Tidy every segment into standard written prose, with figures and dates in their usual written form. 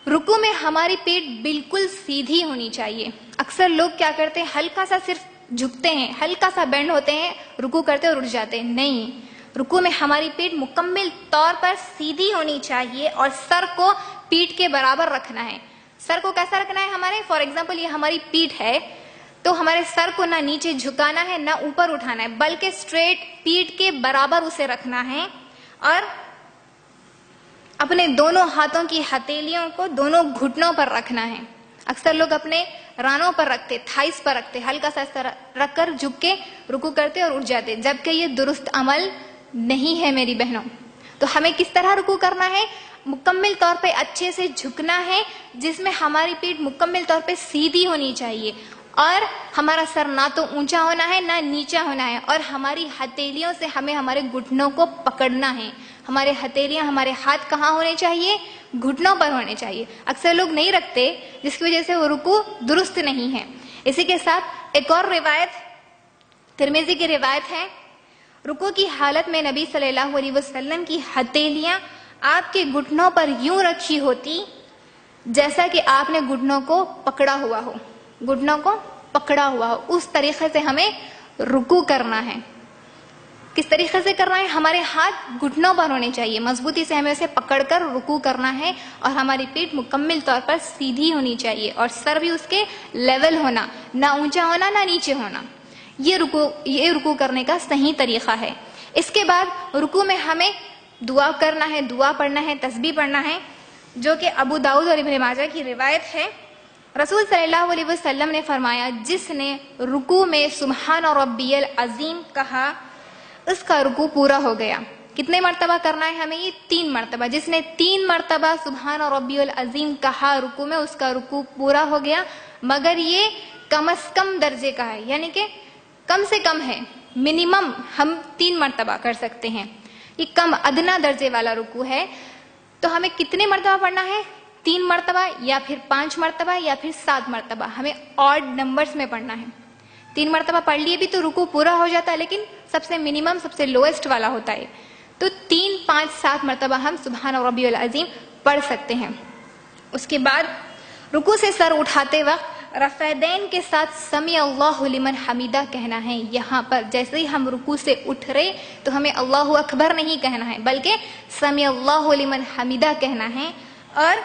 رکوع میں ہماری پیٹ بالکل سیدھی ہونی چاہیے. اکثر لوگ کیا کرتے ہیں، ہلکا سا صرف جھکتے ہیں، ہلکا سا بینڈ ہوتے ہیں، رکوع کرتے اور اٹھ جاتے ہیں. نہیں، رکوع میں ہماری پیٹ مکمل طور پر سیدھی ہونی چاہیے اور سر کو پیٹھ کے برابر رکھنا ہے. سر کو کیسا رکھنا ہے ہمارے؟ فار ایگزامپل یہ ہماری پیٹھ ہے تو ہمارے سر کو نہ نیچے جھکانا ہے نہ اوپر اٹھانا ہے، بلکہ اسٹریٹ پیٹھ کے برابر اسے رکھنا ہے اور اپنے دونوں ہاتھوں کی ہتھیلیوں کو دونوں گھٹنوں پر رکھنا ہے. اکثر لوگ اپنے رانوں پر رکھتے، تھائس پر رکھتے، ہلکا سا اس طرح رکھ کر جھک کے رکوع کرتے اور اٹھ جاتے، جبکہ یہ درست عمل نہیں ہے میری بہنوں. تو ہمیں کس طرح رکوع کرنا ہے؟ مکمل طور پہ اچھے سے جھکنا ہے، جس میں ہماری پیٹھ مکمل طور پہ سیدھی ہونی چاہیے اور ہمارا سر نہ تو اونچا ہونا ہے نہ نیچا ہونا ہے، اور ہماری ہتھیلیوں سے ہمیں ہمارے گھٹنوں کو پکڑنا ہے. ہمارے ہتھیلیاں، ہمارے ہاتھ کہاں ہونے چاہیے؟ گھٹنوں پر ہونے چاہیے. اکثر لوگ نہیں رکھتے، جس کی وجہ سے وہ رکوع درست نہیں ہے. اسی کے ساتھ ایک اور روایت ترمذی کی روایت ہے، رکوع کی حالت میں نبی صلی اللہ علیہ وسلم کی ہتھیلیاں آپ کے گھٹنوں پر یوں رکھی ہوتی جیسا کہ آپ نے گھٹنوں کو پکڑا ہوا ہو. گھٹنوں کو پکڑا ہوا ہو، اس طریقے سے ہمیں رکوع کرنا ہے. کس طریقے سے کرنا ہے؟ ہمارے ہاتھ گھٹنوں پر ہونے چاہیے، مضبوطی سے ہمیں اسے پکڑ کر رکوع کرنا ہے اور ہماری پیٹھ مکمل طور پر سیدھی ہونی چاہیے اور سر بھی اس کے لیول ہونا، نہ اونچا ہونا نہ نیچے ہونا. یہ رکوع کرنے کا صحیح طریقہ ہے. اس کے بعد رکوع میں ہمیں دعا کرنا ہے، دعا پڑھنا ہے، تسبیح پڑھنا ہے، جو کہ ابو داؤد اور ابن ماجہ کی روایت ہے. رسول صلی اللہ علیہ وسلم نے فرمایا، جس نے رکوع میں سبحان ربی العظیم کہا اس کا رکوع پورا ہو گیا. کتنے مرتبہ کرنا ہے ہمیں؟ یہ 3 مرتبہ. جس نے 3 مرتبہ سبحان ربی العظیم کہا رکوع میں، اس کا رکوع پورا ہو گیا. مگر یہ کم از کم درجے کا ہے، یعنی کہ کم سے کم ہے، منیمم ہم 3 مرتبہ کر سکتے ہیں. یہ کم ادنا درجے والا رکوع ہے. تو ہمیں کتنے مرتبہ پڑھنا ہے؟ 3 مرتبہ یا پھر 5 مرتبہ یا پھر 7 مرتبہ. ہمیں آڈ نمبرز میں پڑھنا ہے. 3 مرتبہ پڑھ لیے بھی تو رکوع پورا ہو جاتا ہے، لیکن سب سے منیمم، سب سے لوئسٹ والا ہوتا ہے. تو 3، 5، 7 مرتبہ ہم سبحان ربی العظیم پڑھ سکتے ہیں. اس کے بعد رکوع سے سر اٹھاتے وقت رفعین کے ساتھ سمیع اللہ لمن حمیدہ کہنا ہے. یہاں پر جیسے ہی ہم رکوع سے اٹھ رہے تو ہمیں اللہ اکبر نہیں کہنا ہے، بلکہ سمیع اللہ لمن حمیدہ کہنا ہے اور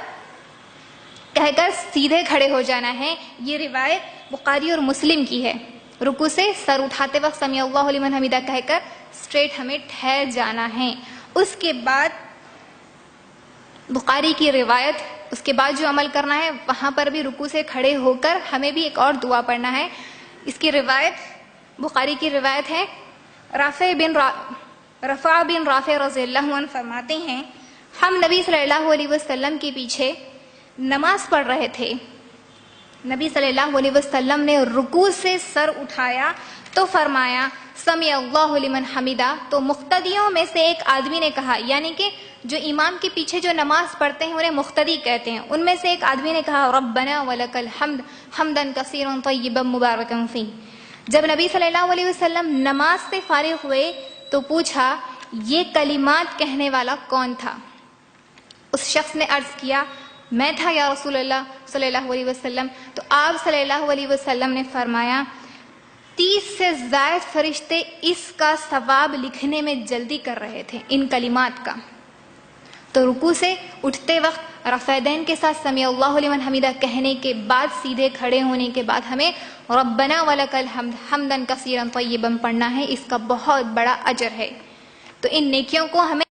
کہہ کر سیدھے کھڑے ہو جانا ہے. یہ روایت بخاری اور مسلم کی ہے. رکوع سے سر اٹھاتے وقت سمیع اللہ لمن حمیدہ کہہ کر اسٹریٹ ہمیں ٹھہر جانا ہے. اس کے بعد بخاری کی روایت، اس کے بعد جو عمل کرنا ہے وہاں پر بھی رکوع سے کھڑے ہو کر ہمیں بھی ایک اور دعا پڑھنا ہے. اس کی روایت بخاری کی روایت ہے، رفع بن رافع رضی اللہ عنہ فرماتے ہیں، ہم نبی صلی اللہ علیہ وسلم کے پیچھے نماز پڑھ رہے تھے. نبی صلی اللہ علیہ وسلم نے رکوع سے سر اٹھایا تو فرمایا سمیع اللہ لمن حمیدہ. تو مقتدیوں میں سے ایک آدمی نے کہا، یعنی کہ جو امام کے پیچھے جو نماز پڑھتے ہیں انہیں مقتدی کہتے ہیں، ان میں سے ایک آدمی نے کہا ربنا ولک الحمد حمدا کثیرا طیبا مبارکا فیہ. جب نبی صلی اللہ علیہ وسلم نماز سے فارغ ہوئے تو پوچھا یہ کلمات کہنے والا کون تھا؟ اس شخص نے عرض کیا میں تھا یا رسول اللہ صلی اللہ علیہ وسلم. تو آپ صلی اللہ علیہ وسلم نے فرمایا 30 سے زائد فرشتے اس کا ثواب لکھنے میں جلدی کر رہے تھے، ان کلمات کا. تو رکوع سے اٹھتے وقت رفعین کے ساتھ سمیع اللہ لمن حمیدہ کہنے کے بعد سیدھے کھڑے ہونے کے بعد ہمیں ربنا ولک الحمد حمدا کثیرا طیبا پڑھنا ہے. اس کا بہت بڑا اجر ہے. تو ان نیکیوں کو ہمیں